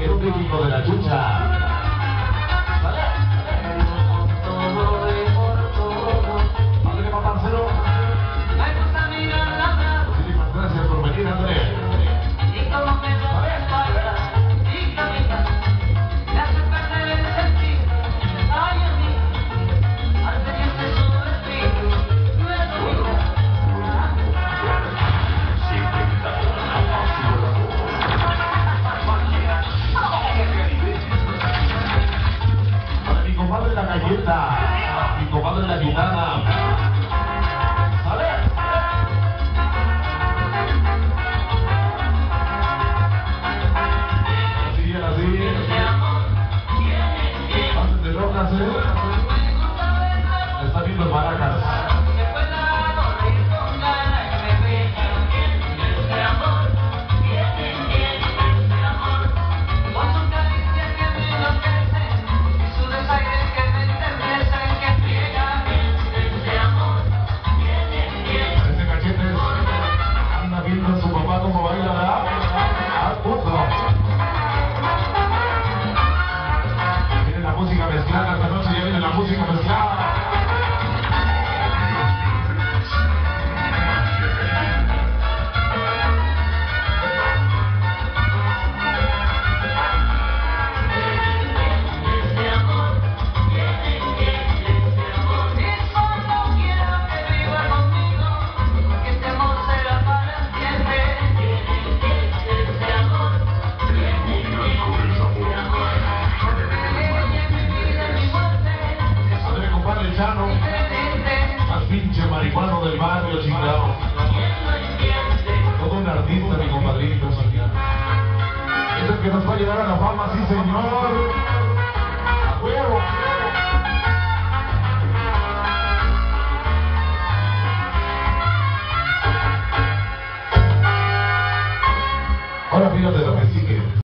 en un México de la chucha. Ándale, papancero. Muchísimas gracias por venir, Andrés. Mi compadre la galleta, mi compadre la guitarra. ¿Sale? Así, así. Antes de locas, está viendo el Maracas. ¿Cómo baila, verdad? ¡Ah, puto! Viene la música mezclada, esta noche ya viene la música mezclada. Más pinche marihuano del barrio, chingado. Todo un artista, mi compadrito, chingado. Es el que nos va a llevar a la fama, sí, señor. A huevo. Ahora fíjate lo que